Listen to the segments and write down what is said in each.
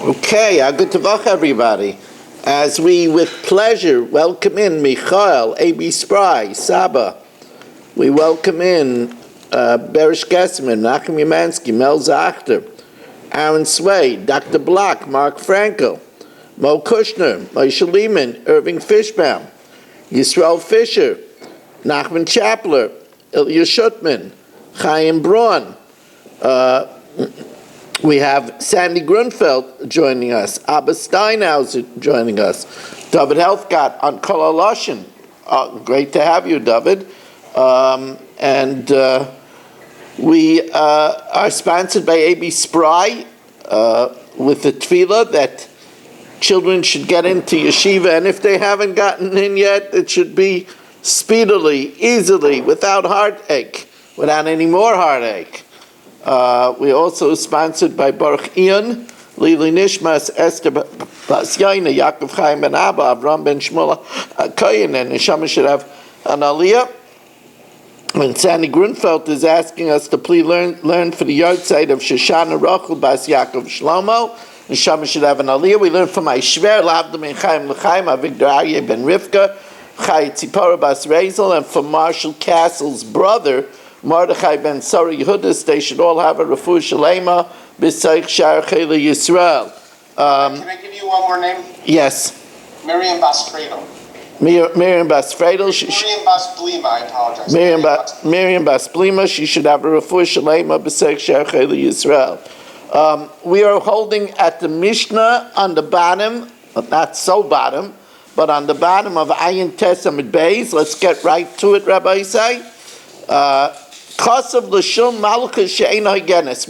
Okay, good to talk, everybody. As we with pleasure welcome in Michael, A.B. Spry, Saba. We welcome in Berish Gessman, Nachum Yamansky, Mel Zachter, Aaron Sway, Dr. Block, Mark Frankel, Mo Kushner, Moshe Lehman, Irving Fishbaum, Yisrael Fisher, Nachman Chapler, Ilya Shutman, Chaim Braun. We have Sandy Grunfeld joining us, Abba Steinhauser joining us, David Helfgott on Kol HaLashon. Great to have you, David. We are sponsored by A.B. Spry with the tefillah that children should get into yeshiva, and if they haven't gotten in yet, it should be speedily, easily, without heartache, without any more heartache. We also sponsored by Baruch Ian, Lili Nishmas, Esther Bas Yaina, Yaakov Chaim Ben Abba, Avram Ben Shmuel Koyin, and Neshama should have an aliyah. And Sandy Grunfeld is asking us to please learn for the yard side of Shoshana Rachel Bas Yaakov Shlomo. Neshama should have an aliyah. We learned from Aishver, Lavdom Ben Chaim L'Chaim, Avigdor Aryeh Ben Rivka, Chai Tzipora Bas Rezel, and from Marshall Castle's brother, Mordechai ben Sari Yehudis. They should all have a refuah shalema b'seich shar chayla Yisrael. Can I give you one more name? Yes. Miriam Bas Fredel. Miriam Bas Fredel. Miriam Bas Blima, I apologize. Miriam Bas Blima. She should have a refuah shalema b'seich shar chayla Yisrael. We are holding at the Mishnah on the bottom, not so bottom, but on the bottom of Ayin Tes Amid Beis. Let's get right to it, Rabbi Isai. Kasav l'shum malchus she'ein hagenes.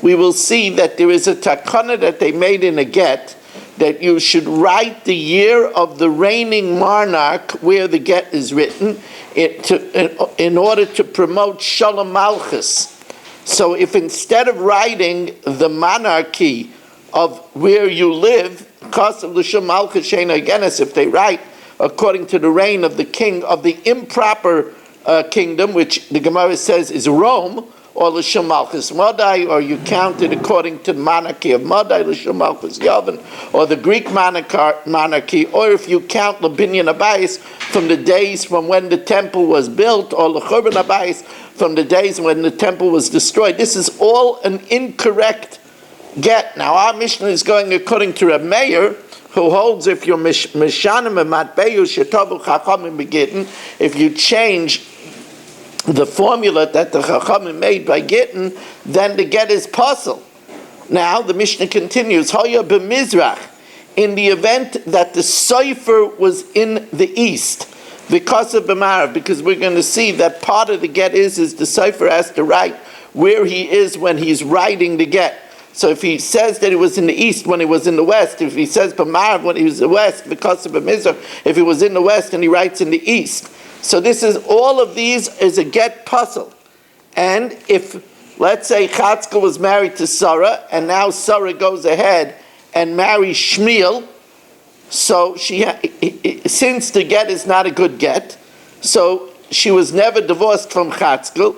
We will see that there is a takana that they made in a get that you should write the year of the reigning monarch where the get is written in order to promote shalom malchus. So if instead of writing the monarchy of where you live, kasav l'shum malchus she'ein hagenes, if they write according to the reign of the king of the improper kingdom, which the Gemara says is Rome, or l'shum malchus Madai, or you count it according to the monarchy of Madai, l'shum malchus Yavin, or the Greek monarchy, or if you count l'binyan abayis from the days from when the temple was built, or l'churban abayis from the days when the temple was destroyed. This is all an incorrect get. Now our Mishnah is going according to Reb Meir, who holds if you're mishanim and matbeyu shetavu chachamim begittin, if you change the formula that the chachamim made by Gittin, then the get is puzzle. Now the Mishnah continues, Hoya b'mizrach, in the event that the cipher was in the east, because of b'marav, because we're going to see that part of the get is the cipher has to write where he is when he's writing the get. So if he says that it was in the east when he was in the west, if he says b'marav when he was in the west, because of b'mizrach, if he was in the west and he writes in the east. So this is, all of these is a get puzzle. And if, let's say, Chatzkel was married to Sarah, and now Sarah goes ahead and marries Shmuel, so since the get is not a good get, so she was never divorced from Chatzkel,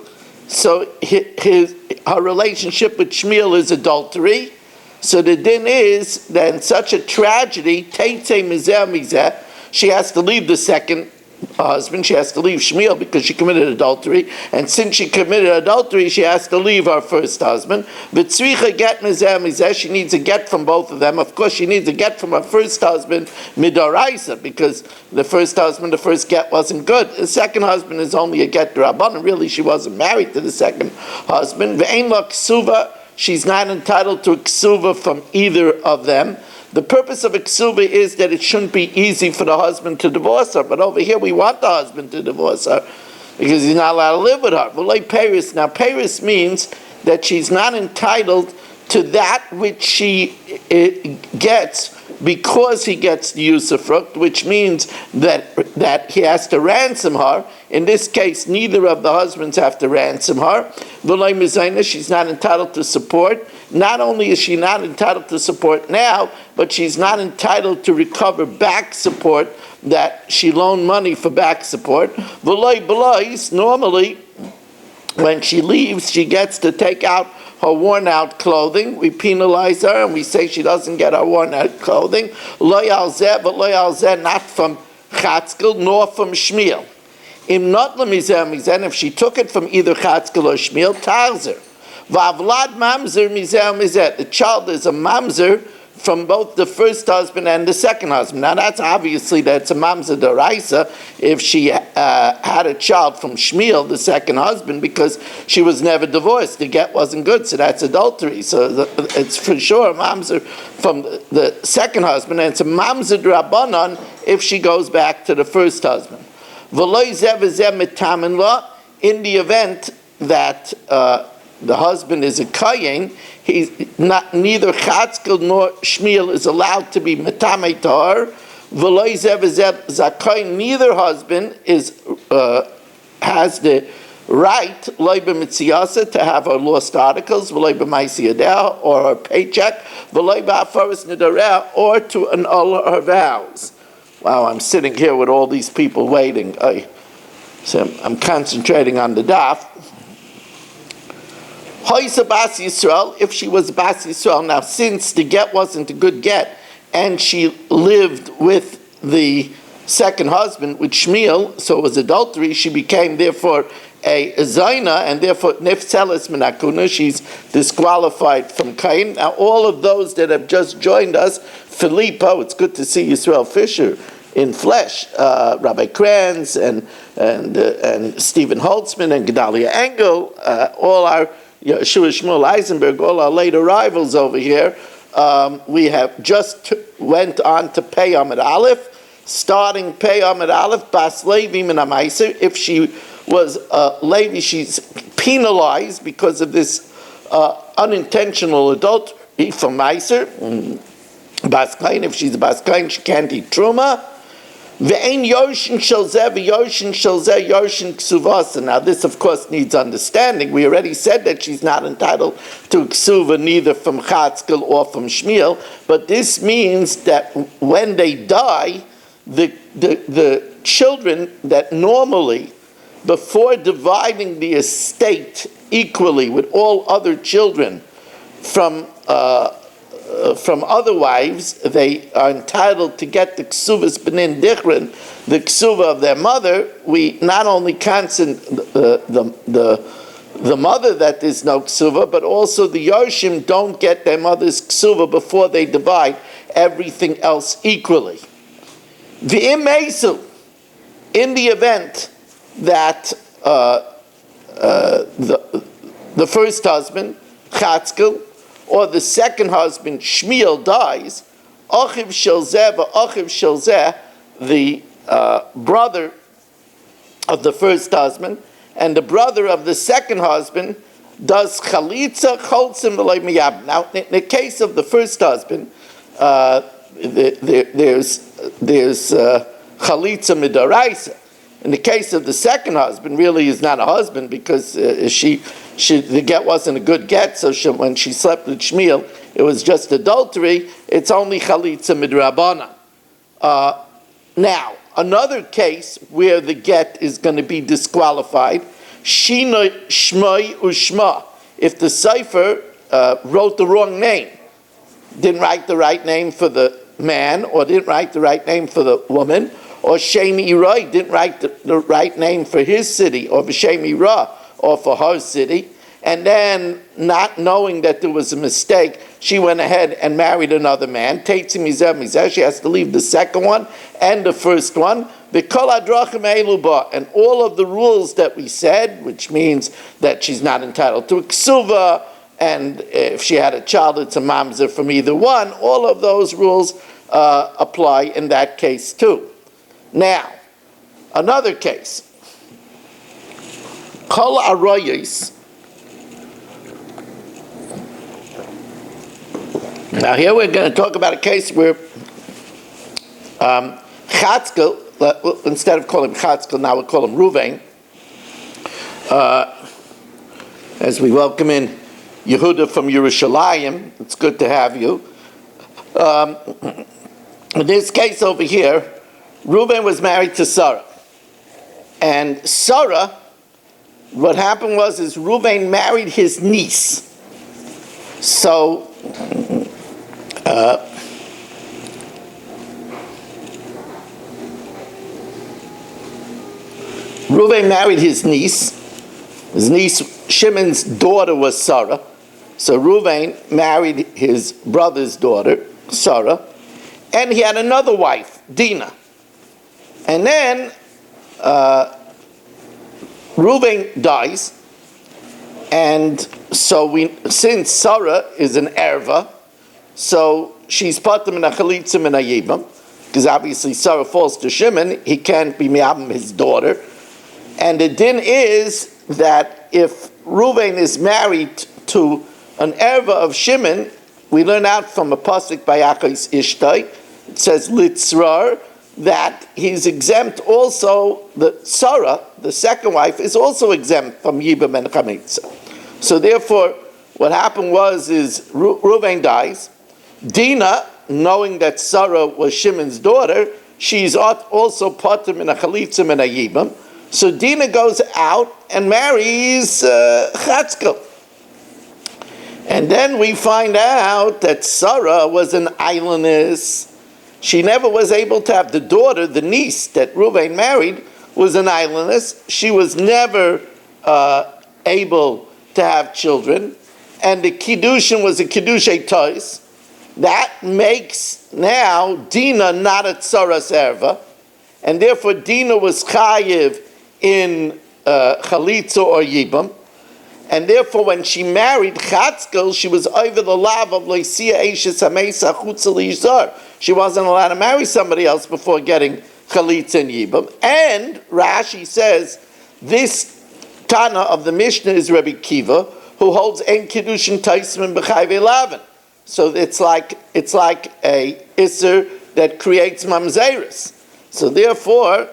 so her relationship with Shmuel is adultery. So the din is that in such a tragedy, Teitze Mizeh Mizeh, she has to leave the second husband, she has to leave Shmuel because she committed adultery, and since she committed adultery, she has to leave her first husband. V'tzricha get Mizeh Mizeh, she needs a get from both of them. Of course, she needs a get from her first husband, Midoraisa, because the first husband, the first get wasn't good. The second husband is only a get Rabbanan. Really, she wasn't married to the second husband. Ve'ein la ksuva, she's not entitled to a ksuva from either of them. The purpose of a ksuva is that it shouldn't be easy for the husband to divorce her. But over here, we want the husband to divorce her because he's not allowed to live with her. But like Paris, now Paris means that she's not entitled to that which she gets because he gets the usufruct, which means that he has to ransom her. In this case, neither of the husbands have to ransom her. V'loi mizayna, she's not entitled to support. Not only is she not entitled to support now, but she's not entitled to recover back support that she loaned money for back support. V'loi b'lois, normally when she leaves, she gets to take out her worn-out clothing. We penalize her and we say she doesn't get her worn-out clothing. Lo yalzeh, but lo yalzeh, not from Chatzkel nor from Shmiel. Im not lemizeh mizen, if she took it from either Chatzkel or Shmiel, tarzer. Vavlad mamzer mizeh mizeh. The child is a mamzer from both the first husband and the second husband. Now that's obviously that's a mamzer deraisa if she had a child from Shmiel, the second husband, because she was never divorced. The get wasn't good, so that's adultery. So it's for sure a mamzer from the second husband, and it's a mamzer drabanan if she goes back to the first husband. V'lo zeh v'zeh mitamin la, in the event that the husband is a kayin, he's not, neither Chatzkel nor Shmiel is allowed to be metamei to her. V'lo zeh v'zeh zakayin, neither husband is has the right loy b'mitziasa to have her lost articles, v'loy b'maisi yadeh, or her paycheck, v'loy b'afaris nidareh, or to annul her vows. Wow, I'm sitting here with all these people waiting. So I'm concentrating on the daf. Hoysa Bas Yisrael, if she was Bas Yisrael, now since the get wasn't a good get, and she lived with the second husband, with Shmiel, so it was adultery, she became therefore a Zaina, and therefore Nifselis Menakuna, she's disqualified from Kain. Now all of those that have just joined us, Filippo, it's good to see Yisrael Fisher in flesh, Rabbi Kranz, and Stephen Holtzman, and Gedalia Engel, all our Yeshua Shmuel Eisenberg, all our late arrivals over here. We have just went on to Pei Amid Aleph, starting Pei Amid Aleph, Bas Levi Min HaMaiser. If she was Levi, she's penalized because of this unintentional adultery from Maiser. Bas Kain, if she's a Bas Kain, she can't eat Truma. Ve'ein yoshin shel zeh v'yoshin shel zeh yoshin ksuvasa. Now this, of course, needs understanding. We already said that she's not entitled to ksuva neither from Chatzkel or from Shmiel, but this means that when they die, the children that normally, before dividing the estate equally with all other children from other wives, they are entitled to get the ksuvas benin dichrin, the ksuva of their mother. We not only consent the mother that there's no ksuva, but also the yoshim don't get their mother's ksuva before they divide everything else equally. V'im meisu, in the event that the first husband, Chatzkel, or the second husband, Shmiel, dies, Achiv shel zeh v'achiv shel zeh, the brother of the first husband, and the brother of the second husband, does chalitza cholzim v'loy miyab. Now, in the case of the first husband, there's chalitza midaraisa. In the case of the second husband, really is not a husband because the get wasn't a good get, so when she slept with Shmiel, it was just adultery. It's only chalitza midrabana. Now, another case where the get is going to be disqualified, shina shmoi ushma. If the cipher wrote the wrong name, didn't write the right name for the man, or didn't write the right name for the woman, or Shem Irai didn't write the right name for his city, or Shem Ira, or for her city, and then not knowing that there was a mistake, she went ahead and married another man. She has to leave the second one and the first one. And all of the rules that we said, which means that she's not entitled to a ksuva, and if she had a child, it's a mamzer from either one. All of those rules apply in that case too. Now, another case. Kol arayis. Now here we're going to talk about a case where Chatzkel, instead of calling him Chatzkel, now we'll call him Ruvain. As we welcome in Yehuda from Yerushalayim, it's good to have you. In this case over here, Reuben was married to Sarah. And Sarah, what happened was Reuben married his niece. So, Reuven married his niece. His niece, Shimon's daughter, was Sarah. So Reuven married his brother's daughter, Sarah, and he had another wife, Dinah. And then Reuven dies, and so since Sarah is an erva, so she's patim and a chalitzim and a yibam, because obviously Sarah falls to Shimon, he can't be miyabim his daughter. And the din is that if Reuven is married to an erva of Shimon, we learn out from a pasuk by Yaakov Ishtai, it says litzrar, that he's exempt also, the Sarah, the second wife, is also exempt from Yibam and Chametza. So therefore, what happened is Reuven dies. Dinah, knowing that Sarah was Shimon's daughter, she's also patim in a chalitzim and a Yibam. So Dinah goes out and marries Chatzkel. And then we find out that Sarah was an islandess. She never was able to have the daughter, the niece that Reuven married, was an islandess. She was never able to have children. And the Kiddushin was a Kiddushay Tois. That makes now Dinah not a Tzaras Erva. And therefore Dinah was Chayiv in Chalitza or Yibam. And therefore, when she married Chatzkel, she was over the lav of Loisia Eishes Hamesa Chutza Lishzar. She wasn't allowed to marry somebody else before getting Chalitza and Yibam. And Rashi says, this Tana of the Mishnah is Rabbi Kiva, who holds En Kiddushin Taisman B'chayve Lavin. So it's like a Isser that creates Mamzeris. So therefore,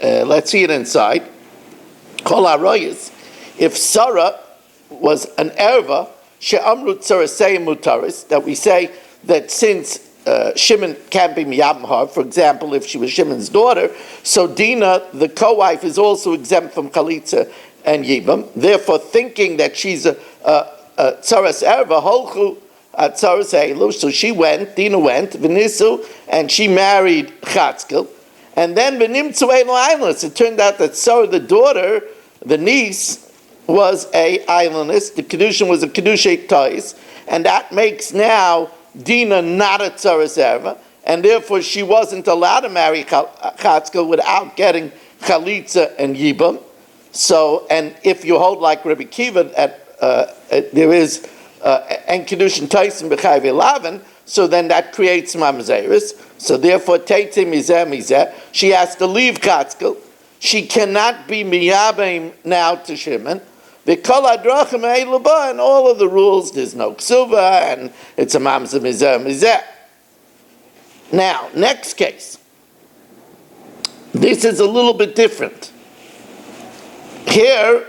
let's see it inside. Kol HaRoyes, if Sarah was an erva, she'amru tzarasei mutaris, that we say that since Shimon can't be miyabim her, for example, if she was Shimon's daughter, so Dinah, the co-wife, is also exempt from chalitza and yibam. Therefore, thinking that she's a tzaras erva, holchu tzaras eilu, so she went, Dinah went, v'nisu, and she married Chatzkel, and then v'nimtzu eilu islandless. It turned out that Sarah, the daughter, the niece, was a islandess. The Kedushin was a Kedushay Tois, and that makes now Dinah not a Tzaras Erva, and therefore she wasn't allowed to marry Chatzkel without getting Chalitza and Yibam. So, and if you hold like Rabbi Kiva, there is En Kedushin Tois and B'chayve Lavin, so then that creates Mamzeris. So therefore, Teitze Mizeh Mizeh, she has to leave Chatzkel. She cannot be Miyabim now to Shimon. And all of the rules, there's no ksuva, and it's a mamzer mizeh. Now, next case. This is a little bit different. Here,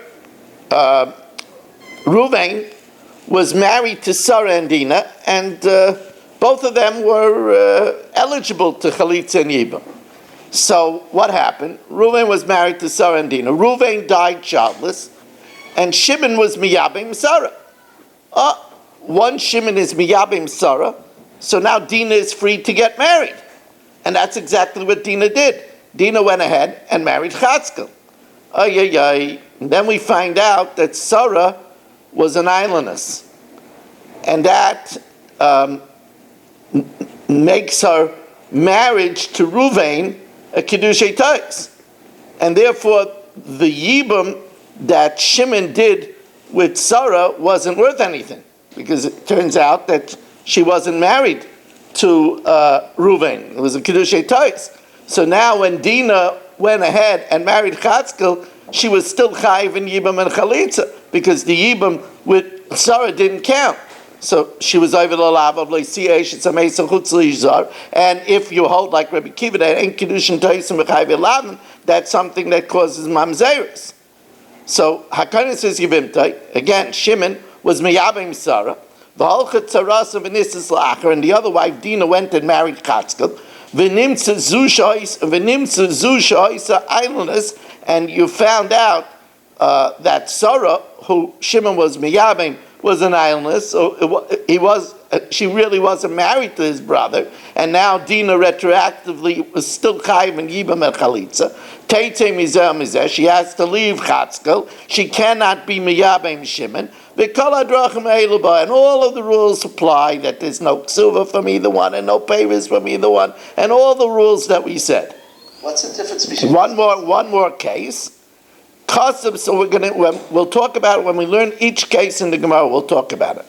Reuven was married to Sarah and Dinah, and both of them were eligible to Chalitza and Yibam. So, what happened? Reuven was married to Sarah and Dinah. Reuven died childless, and Shimon was miyabim Sarah. One Shimon is miyabim Sarah, so now Dinah is free to get married. And that's exactly what Dinah did. Dinah went ahead and married Chatzkel. And then we find out that Sarah was an islandess. And that makes her marriage to Reuven a Kiddushay Tois. And therefore, the Yibam that Shimon did with Sarah wasn't worth anything, because it turns out that she wasn't married to Reuven. It was a Kiddushay Tois. So now when Dinah went ahead and married Chatzkel, she was still Chayiv in Yibam and Chalitza, because the Yibam with Sarah didn't count. So she was over the lav of Leisiyesh, it's a Mesa Chutz Lishzar. And if you hold like Rabbi Kiva, that ain't Kiddushin Tois and B'chayve Lavin, that's something that causes Mamzeris. So Hakanis says Yivimtai, again, Shimon was Miyabim Sarah, V'holchet Tzarasa V'nisas La'achar, and the other wife, Dinah, went and married Chatzkel, V'nimtza Zu Shoisa islandess, and you found out that Sarah, who Shimon was Miyabim, was an illness, so she really wasn't married to his brother, and now Dina retroactively was still chayiv and yibam el chalitza. Teitze mizeh mizeh, she has to leave Chatzkel. She cannot be miyabem Shimon. V'kol hadrachim eilu ba, and all of the rules apply, that there's no ksuva from either one and no peiris from either one, and all the rules that we said. What's the difference between... One more case. So we'll talk about it when we learn each case in the Gemara. We'll talk about it.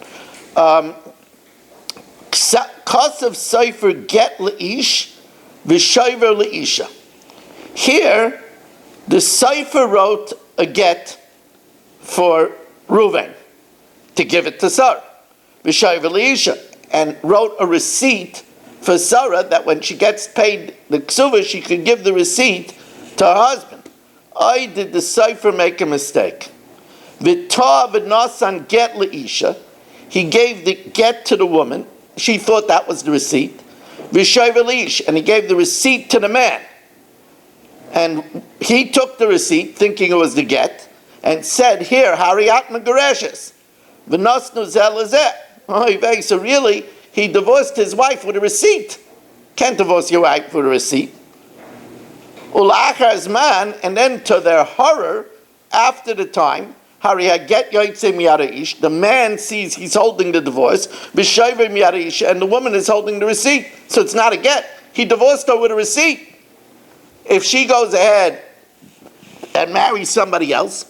Kasav Sefer get leish, v'shover leisha. Here, the Sefer wrote a get for Reuven to give it to Sarah, v'shover leisha, and wrote a receipt for Sarah that when she gets paid the ksuva, she could give the receipt to her husband. Did the Sefer make a mistake? V'tah v'nasan get leisha. He gave the get to the woman. She thought that was the receipt. V'shover leish, and he gave the receipt to the man. And he took the receipt, thinking it was the get, and said, "Here, hariat megareshes, v'nasnu zel lezeh." So really, he divorced his wife with a receipt. Can't divorce your wife with a receipt. Ulachar man, and then to their horror, after the time, get the man sees he's holding the divorce, and the woman is holding the receipt. So it's not a get. He divorced her with a receipt. If she goes ahead and marries somebody else,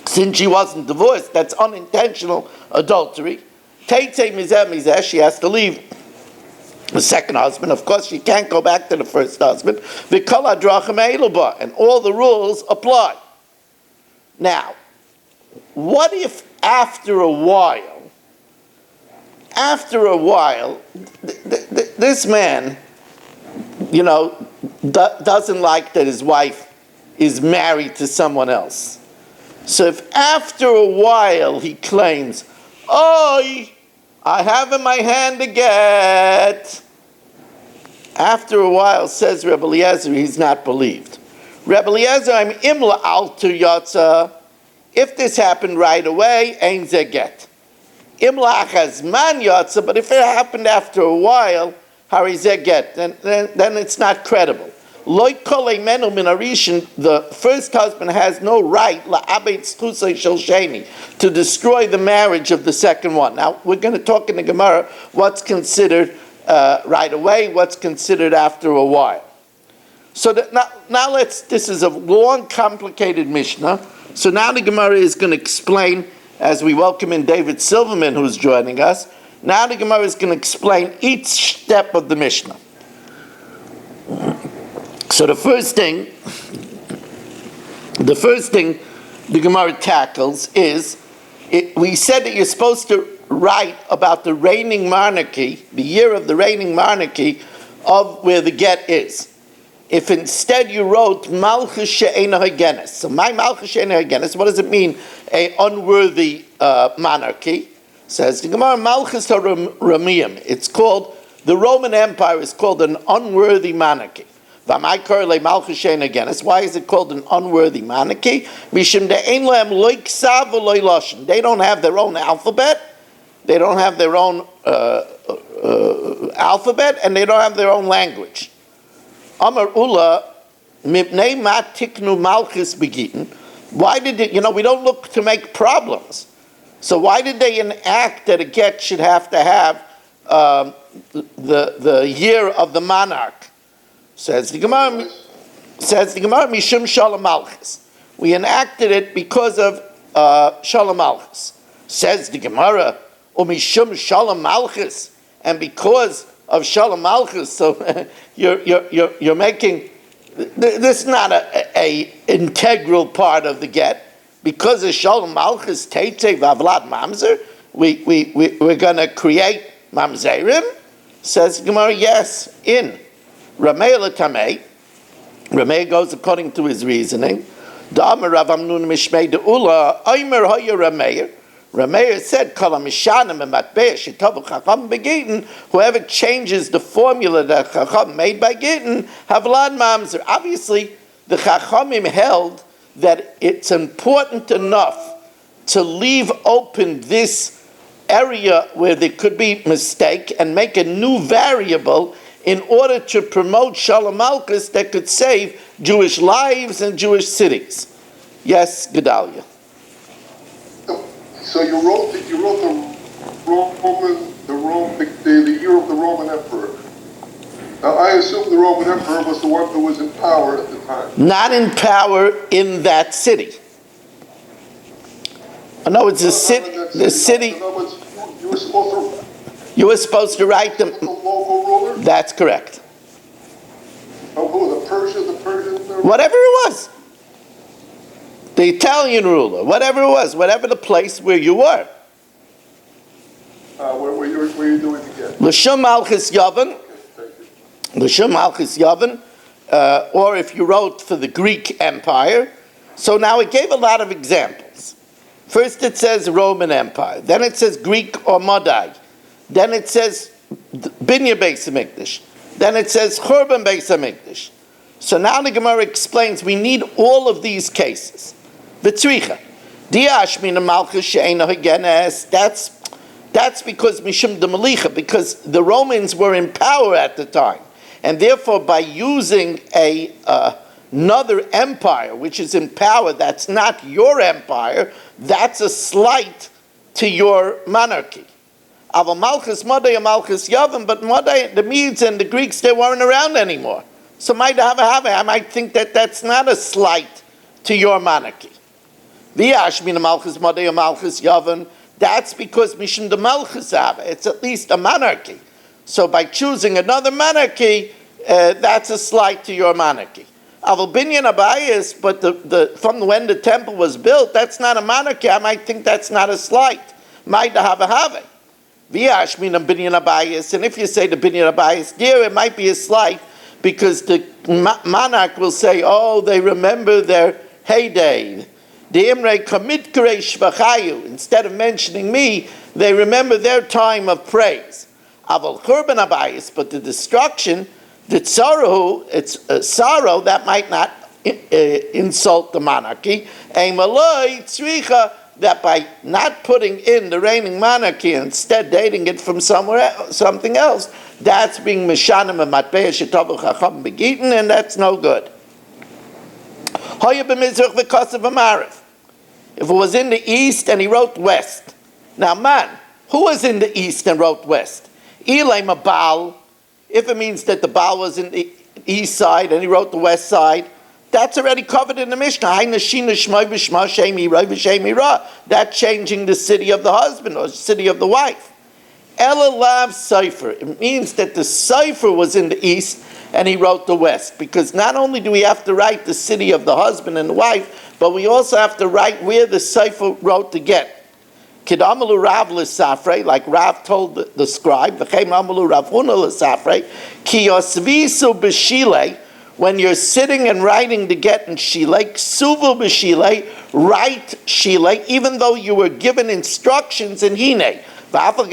since she wasn't divorced, that's unintentional adultery. She has to leave the second husband. Of course, she can't go back to the first husband. And all the rules apply. Now, what if after a while, this man, doesn't like that his wife is married to someone else? So if after a while he claims, I have in my hand a get. After a while, says Rebbe Eliezer, he's not believed. Rebbe Eliezer, I'm imla alter yotza. If this happened right away, ein ze get. Imla achaz man yotza, but if it happened after a while, hari ze get, then it's not credible. Loi kolei menu min arishin, the first husband has no right la'abeit zchusay shel sheni, to destroy the marriage of the second one. Now, we're going to talk in the Gemara what's considered right away, what's considered after a while. So now this is a long, complicated Mishnah. So now the Gemara is going to explain, as we welcome in David Silverman, who's joining us, now the Gemara is going to explain each step of the Mishnah. So the first thing the Gemara tackles is, we said that you're supposed to write about the reigning monarchy, the year of the reigning monarchy of where the get is. If instead you wrote Malchus she'eino hagenes, so my Malchus she'eino hagenes, what does it mean? A unworthy monarchy. Says the Gemara, Malchus haramiyim. It's called, the Roman Empire is called an unworthy monarchy. Why is it called an unworthy monarchy? They don't have their own alphabet. They don't have their own alphabet, and they don't have their own language. Amar Ula, mipnei ma tiknu malchus begitten. Why did it? We don't look to make problems. So why did they enact that a get should have to have the year of the monarch? Says the Gemara, Mishum Shalom Malchus. We enacted it because of Shalom Malchus. Says the Gemara, Mishum Shalom Malchus, and because of Shalom Malchus. So you're making this is not a integral part of the get. Because of Shalom Malchus, Teitze Vavlad Mamzer, we're going to create Mamzerim. Says the Gemara, yes, in. Rameh l'tamei. Rameh goes according to his reasoning. Da'amar Rav Amnun mishmei de'ula, Omer hoya Rameh. Rameh said, Kol ha'mishanim ematbeh shetavu chacham begittin, whoever changes the formula that chacham made by Gittin, havlad mamzer. Obviously, the chachamim held that it's important enough to leave open this area where there could be mistake and make a new variable in order to promote Shalom Malchus that could save Jewish lives and Jewish cities. Yes, Gedalia. So you wrote the year of the Roman Emperor. Now I assume the Roman Emperor was the one who was in power at the time. Not in power in that city. No, it's the city. In other words, you were supposed to. You were supposed to write them. The local ruler. That's correct. Oh, who? The Persian. Whatever it was. The Italian ruler, whatever it was, whatever the place where you were. Where you doing again? L'shum Malchus Yavan. L'shum Malchus Yavan. Or if you wrote for the Greek Empire. So now it gave a lot of examples. First it says Roman Empire. Then it says Greek or Madai. Then it says Binya Beis HaMikdash. Then it says Churban Beis HaMikdash. So now the Gemara explains we need all of these cases. V'tzricha. Diash min Malchus she'eino hagenes. That's because Mishum de Malicha, because the Romans were in power at the time. And therefore by using another empire which is in power that's not your empire, that's a slight to your monarchy. Aval Malchus Madai and Malchus Yavan, but Madai, the Medes and the Greeks, they weren't around anymore. So I might think that that's not a slight to your monarchy. V'yashmin Malchus Madai and Malchus Yavan, that's because Mishum de Malchus Ava, it's at least a monarchy. So by choosing another monarchy, that's a slight to your monarchy. Aval Binyan Abayis, but from when the temple was built, that's not a monarchy. I might think that's not a slight. Might have. V'yashmin Binyan Abayis, and if you say the Binyan Abayis, there it might be a slight because the monarch will say, oh, they remember their heyday. The Imre Kamit Krei Shvachayu, instead of mentioning me, they remember their time of praise. Aval Churban Abayis, but the destruction, the tzaruhu, it's a sorrow that might not insult the monarchy. A malay tzricha, that by not putting in the reigning monarchy and instead dating it from something else, that's being mishanim and matbeya shetavu chacham begitten, and that's no good. Hoya b'mizrach v'kosav v'marif. If it was in the east and he wrote west. Now man, who was in the east and wrote west? Elay Mabal. If it means that the Baal was in the east side and he wrote the west side, that's already covered in the Mishnah. That's changing the city of the husband or city of the wife. Elalav Sefer. It means that the Sefer was in the east and he wrote the west. Because not only do we have to write the city of the husband and the wife, but we also have to write where the Sefer wrote the get. Kidamalu Rav l'safrei, like Rav told the scribe, v'chein amalu Rav Huna l'safrei, ki yosvisu b'shilei, when you're sitting and writing the get in shilei, ksuvu b'shilei, write shilei, even though you were given instructions in hine. Even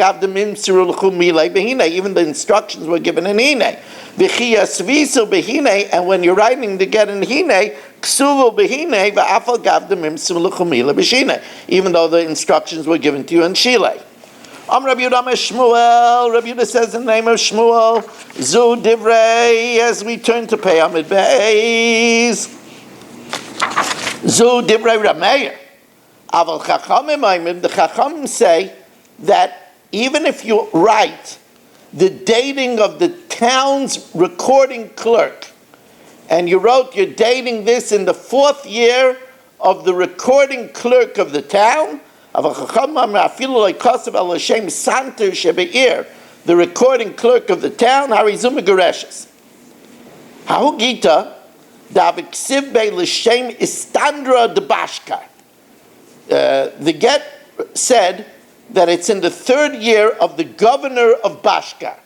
the instructions were given in hine. And when you're writing the get in hine, even though the instructions were given to you in shilei. Rabbi Yehuda says in the name of Shmuel, Zu Divrei, as we turn to Pei Amid Beis, Zu Divrei Rameir. Aval Chachamim, the Chachamim say that even if you write the dating of the town's recording clerk, and you're dating this in the 4th year of the recording clerk of the town, the recording clerk of the town, Harizuma Gereshes. How Gita, Daviksiv Be L'Shem Istandra de Bashkar. The get said that it's in the 3rd year of the governor of Bashkar.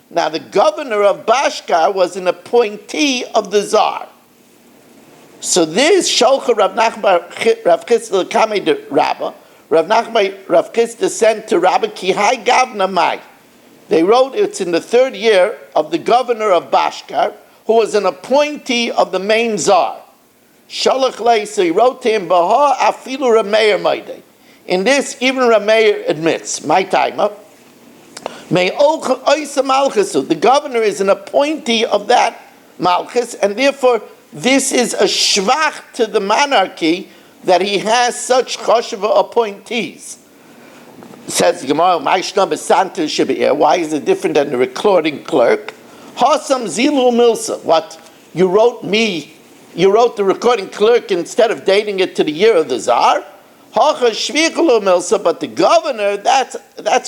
Now the governor of Bashkar was an appointee of the Tsar. So this Sholcha Rav Nachman Rav Chisda Kamei de Rabba, Rav Nachman Rav Chisda sent to Rabba Ki Hai Gavna Mai. They wrote it's in the 3rd year of the governor of Bashkar, who was an appointee of the main Tsar. Sholach Lei, so he wrote to him, Baha Afilu Rameir Maidei. In this, even Rameir admits, my timer, the governor is an appointee of that Malchus, and therefore this is a shvach to the monarchy that he has such choshev appointees. Says the Gemara, why is it different than the recording clerk? Hasam zilu milsa. What? You wrote the recording clerk instead of dating it to the year of the Tsar? Hacha shvichulu milsa, but the governor, that's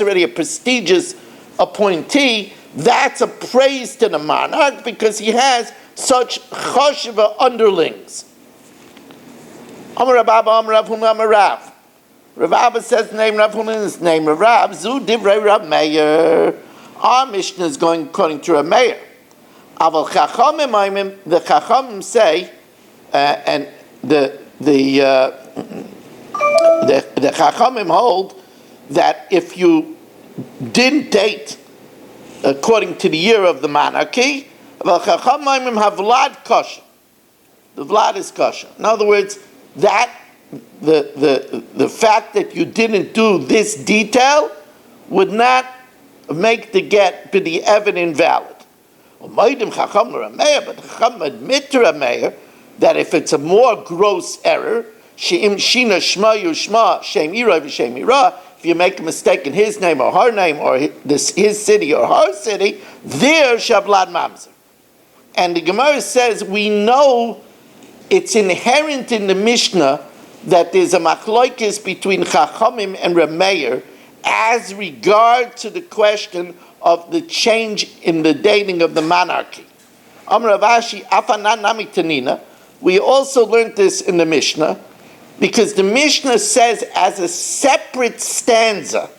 already a prestigious appointee. That's a praise to the monarch because he has such choshev underlings. Amar Rabba, Amar Rav Huna, Amar Rav. Rav Abba says the name Rav Huna is the name of Rav. Zu divrei Rav Meir. Our Mishnah is going according to Rav Meir. Aval Chachamim, the Chachamim say, and the Chachamim hold that if you didn't date according to the year of the monarchy, Aval Chachamim have Vlad kosher. The Vlad is kosher. In other words, that the fact that you didn't do this detail would not make the get be evident invalid. But the Chacham admit to Rameir that if it's a more gross error, if you make a mistake in his name or her name or his city or her city, there shablad mamzer. And the Gemara says we know it's inherent in the Mishnah that there's a machloikis between Chachamim and Rameir as regard to the question of the change in the dating of the monarchy. Amar Ravashi, afanan nami tanina. We also learned this in the Mishnah because the Mishnah says as a separate stanza,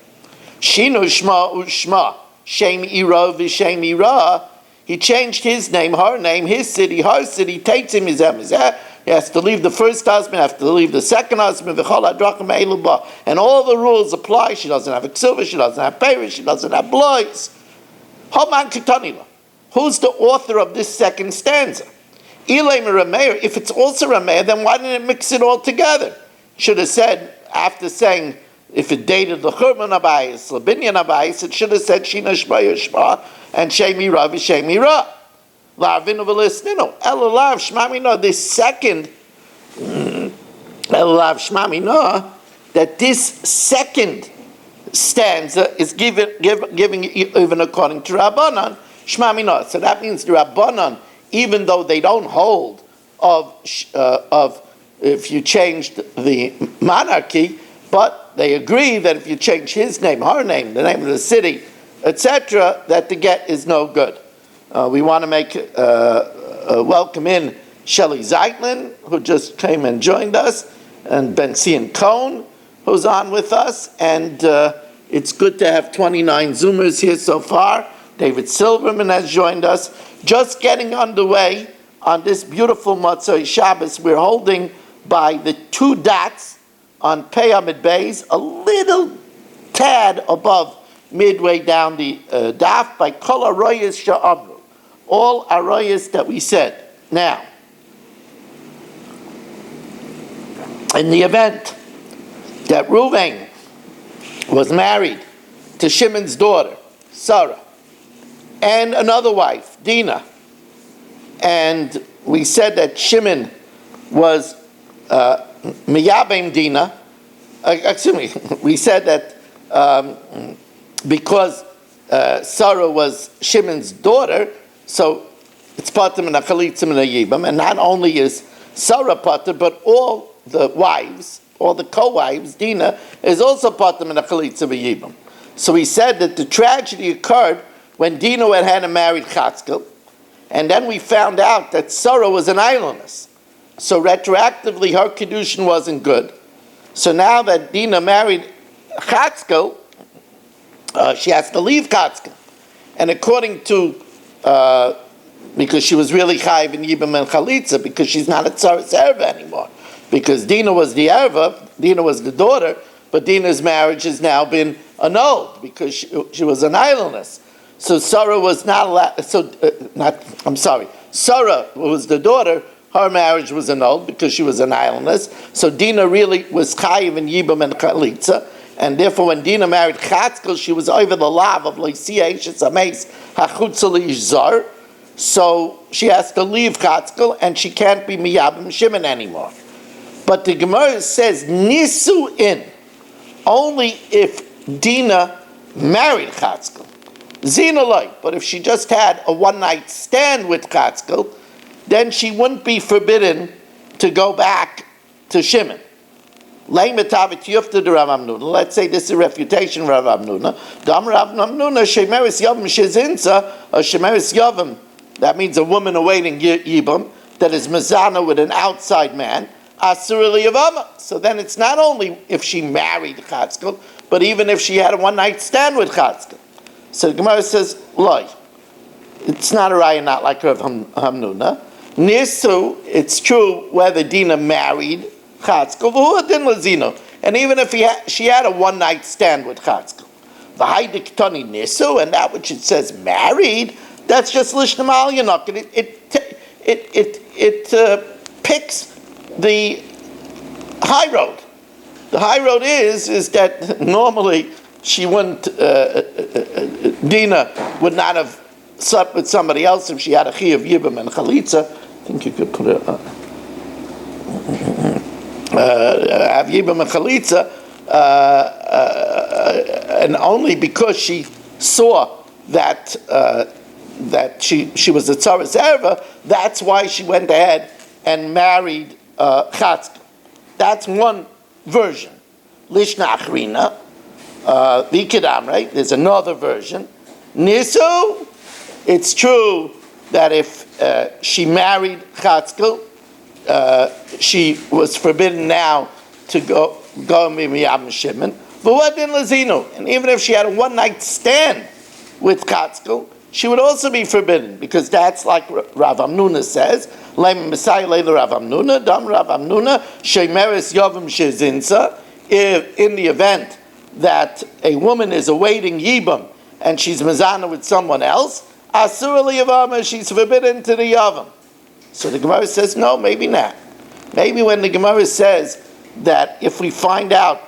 Shinu Shma Ushma, Shem Ira V'Shem Ira. He changed his name, her name, his city, her city, takes him his emizah. He has to leave the first husband, has to leave the second husband, and all the rules apply. She doesn't have a silver, she doesn't have payers, she doesn't have blois. Who's the author of this second stanza? If it's also Rameir, then why didn't it mix it all together? Should have said, after saying, if it dated the Churban Abayis, Labinyan Abayis, it should have said Shina Shma Yishma and Shemi Ra V'Shemi Ra. This second that this second stanza is giving even according to Rabbanan Shmamina. So that means the Rabbanan, even though they don't hold of if you changed the monarchy, but they agree that if you change his name, her name, the name of the city, etc., that the get is no good. We want to make welcome in Shelley Zeitlin, who just came and joined us, and Ben-Cian Cohn, who's on with us. And it's good to have 29 Zoomers here so far. David Silverman has joined us. Just getting underway on this beautiful Motzei Shabbos. We're holding by the two dots on Pei Amid Beis, a little tad above midway down the daf, by Kol Aroyas Sha'amru. All arayas that we said. Now, in the event that Reuven was married to Shimon's daughter, Sarah, and another wife, Dinah, and we said that Shimon was Miyabim Dinah, we said that because Sarah was Shimon's daughter, so it's pater min hachalitzim and hayibam, and not only is Sarah pater, but all the wives, all the co-wives, Dinah, is also pater min hachalitzim and hayibam. So we said that the tragedy occurred when Dinah had married Chatzkel, and then we found out that Sarah was an islandess. So retroactively, her kedushin wasn't good. So now that Dinah married Chatzkel, she has to leave Chatzkel, and according to because she was really chayiv in Yibam and Chalitza, because she's not a Tzaras Erva anymore. Because Dinah was the Erva, Dinah was the daughter, but Dinah's marriage has now been annulled because she was an islandess. So Sarah was not allowed, Sarah was the daughter her marriage was annulled because she was an islandess. So Dina really was chayiv in Yibam and Chalitza. And therefore, when Dina married Chatzkel, she was over the lav of Leisia Eishes Ameis Hachutza Leish Zar. So she has to leave Chatzkel, and she can't be Miyabim Shimon anymore. But the Gemara says Nisu in only if Dina married Chatzkel. Zina loy. But if she just had a one-night stand with Chatzkel, then she wouldn't be forbidden to go back to Shimon. Let's say this is a refutation of Rav Amnuna. Dam Rav Amnuna shemeris yavim shezinsa, or shemeris yavim. That means a woman awaiting yibum that is mezana with an outside man. Asur liyavama. So then it's not only if she married Chatzkel, but even if she had a one-night stand with Chatzkel. So the Gemara says, loy. It's not a raya, not like Rav Hamnuna. Nisu, it's true whether Dina married Chatzkel, and even if she had a one-night stand with Chatzkel. The Haidik Tani Nisu, and that which it says married, that's just Lishna Malyanok. It picks the high road. The high road is that normally she wouldn't, Dina would not have slept with somebody else if she had a Chi of Yibam and Chalitza. I think you could put it have Yibam and Chalitza, and only because she saw that she was a Tzaras Erva, that's why she went ahead and married Chatzkel. That's one version. Lishna Achrina, Vikidam, right? There's another version. Nisu, it's true that if she married Chatzkel, she was forbidden now to go Miyam Shimon. But what in Lazino? And even if she had a one-night stand with Chatzkel, she would also be forbidden, because that's like Rav Amnuna says, Leim Messiah Leila Rav Amnuna, Dam Rav Amnuna, Shemeris Yovim Shezinsa, in the event that a woman is awaiting Yibam and she's Mazana with someone else, Asur Liyavama, she's forbidden to the Yavam. So the Gemara says, no, maybe not. Maybe when the Gemara says that if we find out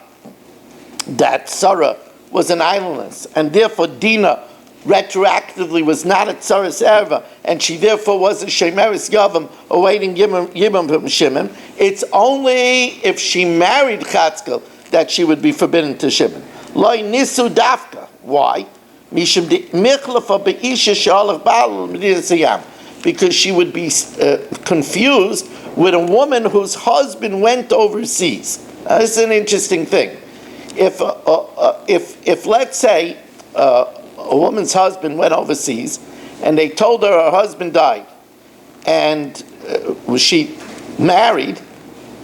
that Sarah was an idleness, and therefore Dina retroactively was not a Tzaras Erva, and she therefore was a Shemeris Yavam awaiting Yibam from Shimon, it's only if she married Chatzkel that she would be forbidden to Shimon. Loi nisu dafka. Why? Mishum michlafa be'isha shalach ba'al medina. Because she would be confused with a woman whose husband went overseas. This is an interesting thing. If let's say a woman's husband went overseas, and they told her husband died, and she married,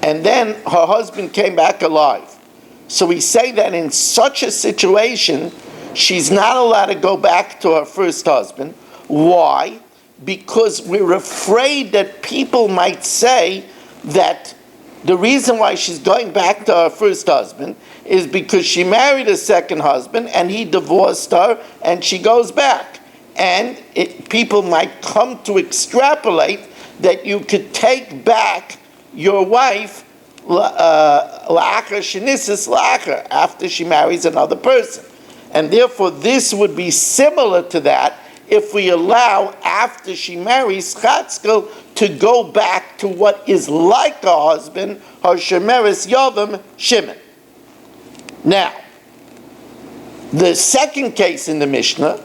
and then her husband came back alive. So we say that in such a situation, she's not allowed to go back to her first husband. Why? Because we're afraid that people might say that the reason why she's going back to her first husband is because she married a second husband and he divorced her and she goes back. And people might come to extrapolate that you could take back your wife after she marries another person. And therefore this would be similar to that if we allow, after she marries Chatzkel, to go back to what is like a husband, her Shemeris Yavam Shimon. Now, the second case in the Mishnah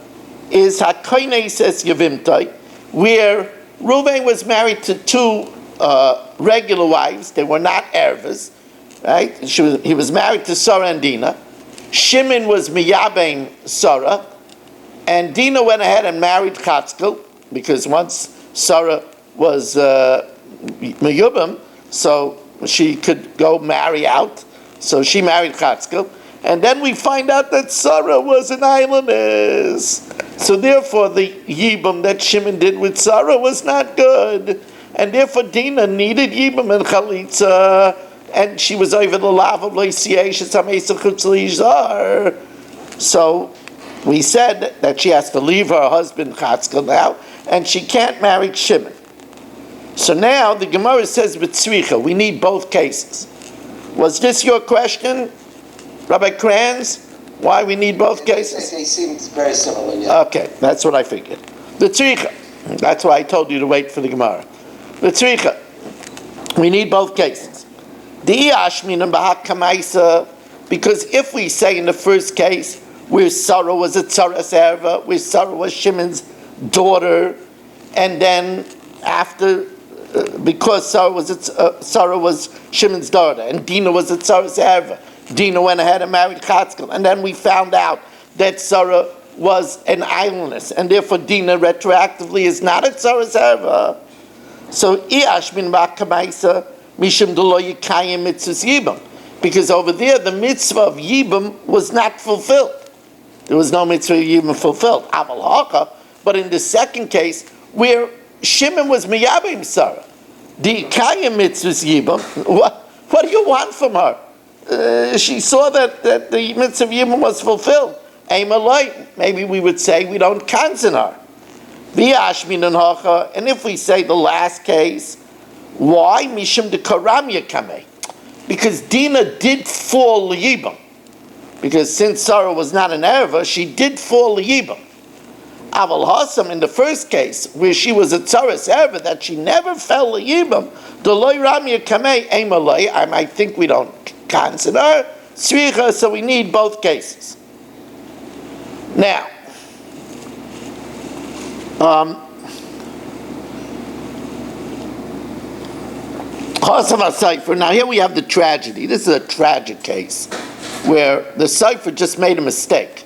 is Hakoinei says Yavimtai, where Reuven was married to two regular wives. They were not ervas, right? He was married to Sarah and Dina. Shimon was miyabein Sarah, and Dina went ahead and married Chatzkel, because once Sarah was miyubim, so she could go marry out. So she married Chatzkel, and then we find out that Sarah was an islandess. So therefore, the yibum that Shimon did with Sarah was not good, and therefore Dina needed yibum and chalitza, and she was over the lav of Leisiyah. So we said that she has to leave her husband Chatzkel now, and she can't marry Shimon. So now the Gemara says b'tzricha, we need both cases. Was this your question, Rabbi Kranz? Why we need both cases? They seem very similar, yeah. Okay, that's what I figured. B'tzricha, that's why I told you to wait for the Gemara. B'tzricha, we need both cases. Because if we say in the first case, where Sarah was a tzaras erva, where Sarah was Shimon's daughter, and then after, because Sarah was Shimon's daughter, and Dinah was a tzaras erva, Dinah went ahead and married Chatzkel, and then we found out that Sarah was an islandess, and therefore Dinah retroactively is not a tzaras erva. So Iash min ba'kamaisa mishum delo yikayim mitzvahs yibam, because over there the mitzvah of yibam was not fulfilled. There was no mitzvah of yibam fulfilled. Aval haka, but in the second case where Shimon was miyabim Sarah, the yikayim mitzvahs yibam. What do you want from her? She saw that the mitzvah of yibam was fulfilled. Maybe we would say we don't cancel her. And if we say the last case, why? Mishum de karam yakameh. Because Dinah did fall liyibam. Because since Sarah was not an erva, she did fall liyibam. Aval Hasam, in the first case, where she was a tzaras erva, that she never fell liyibam, the loy ram yakameh emaloi, I think we don't cancel her. Sricha, so we need both cases. Now, now here we have the tragedy. This is a tragic case where the Sefer just made a mistake.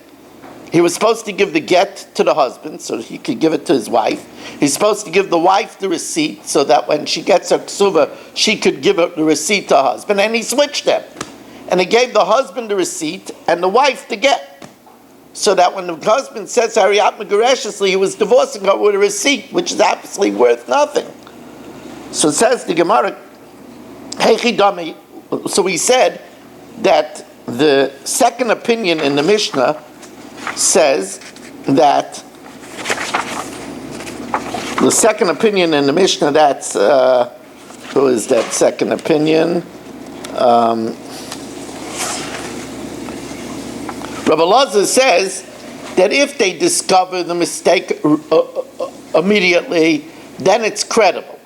He was supposed to give the get to the husband so he could give it to his wife. He's supposed to give the wife the receipt so that when she gets her ksuva, she could give her the receipt to her husband. And he switched them. And he gave the husband the receipt and the wife the get. So that when the husband says Hariyat Megareshesli, he was divorcing her with a receipt, which is absolutely worth nothing. So it says the Gemara, Heichidami. So we said that the second opinion in the Mishnah says that the second opinion in the Mishnah, that's who is that second opinion? Rabbi Elazar says that if they discover the mistake immediately, then it's credible.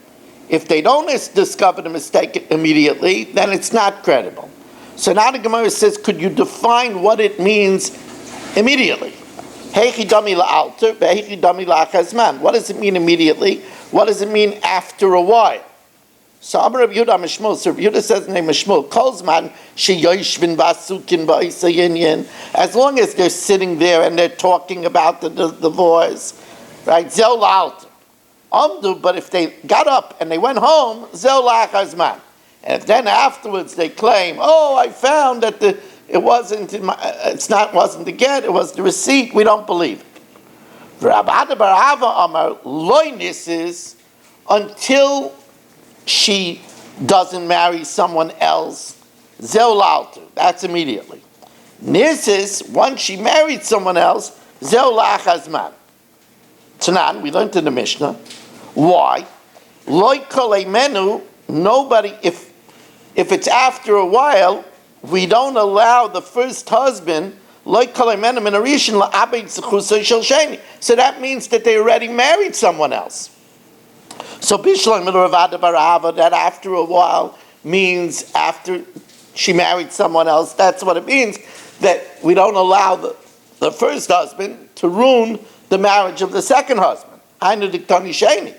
If they don't discover the mistake immediately, then it's not credible. So now the Gemara says, could you define what it means immediately? What does it mean immediately? What does it mean after a while? So Amar Rabbi Yehuda Mishmul, so Rabbi Yehuda says in the name of Mishmul, Kolzman sheyoshvin v'asukin ba'isayinyin, as long as they're sitting there and they're talking about the divorce, right? Zeu la'alter. Amdu, but if they got up and they went home, zeu la'achazman. And if then afterwards they claim, oh, I found that wasn't the get, it was the receipt, we don't believe it. Rabbi Barava Amar loy nisis, until she doesn't marry someone else, zeu la'alter, that's immediately. Nisis, once she married someone else, zeu la'achazman. Tanan, we learned in the Mishnah. Why? Loi kolei menu, nobody, if it's after a while, we don't allow the first husband, loi kolei menu min harishin la'abed zechusay shel sheni. So that means that they already married someone else. So Bishlam Ravada Barava, that after a while means after she married someone else. That's what it means, that we don't allow the first husband to ruin the marriage of the second husband. Ainu diktani sheni.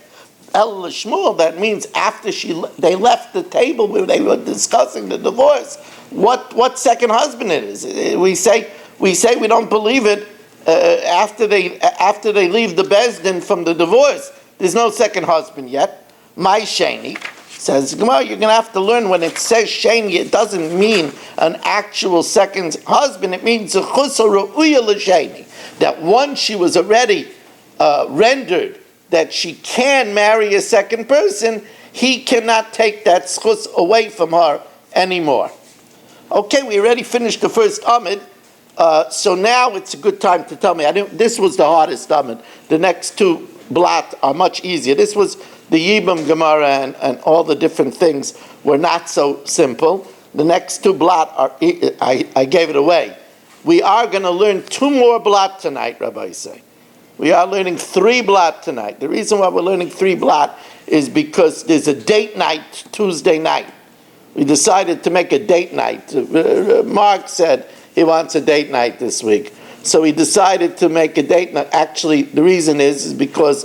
El Shmuel, that means after they left the table where they were discussing the divorce, what second husband it is. We say we don't believe it after they leave the Bezdin from the divorce. There's no second husband yet. My sheni, says Gemara, you're going to have to learn when it says sheni, it doesn't mean an actual second husband. It means a chusa ru'uya l'sheni, that once she was already rendered that she can marry a second person, he cannot take that schus away from her anymore. Okay, we already finished the first Amid. So now it's a good time to tell me. This was the hardest Amud. The next two blot are much easier. This was the Yibam Gemara and all the different things were not so simple. The next two blot are, I gave it away. We are going to learn two more blot tonight, Rabbi say. We are learning three blot tonight. The reason why we're learning three blot is because there's a date night Tuesday night. We decided to make a date night. Mark said he wants a date night this week. So we decided to make a date night. Actually, the reason is because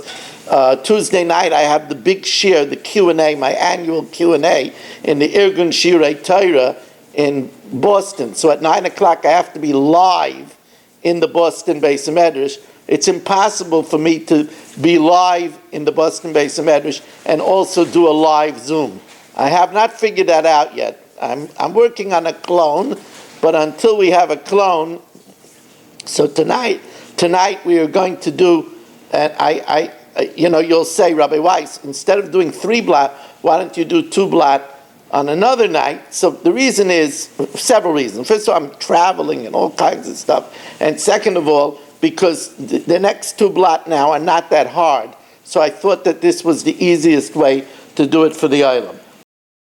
Tuesday night I have the big shir, the Q&A, my annual Q&A in the Irgun Shirei Torah in Boston. So at 9 o'clock I have to be live in the Boston Beis Medrash. It's impossible for me to be live in the Boston Beis Medrash and also do a live Zoom. I have not figured that out yet. I'm working on a clone, but until we have a clone, so tonight we are going to do, and you'll say, Rabbi Weiss, instead of doing three blot, why don't you do two blot on another night? So the reason is, several reasons. First of all, I'm traveling and all kinds of stuff. And second of all, because the next two blot now are not that hard. So I thought that this was the easiest way to do it for the Olam.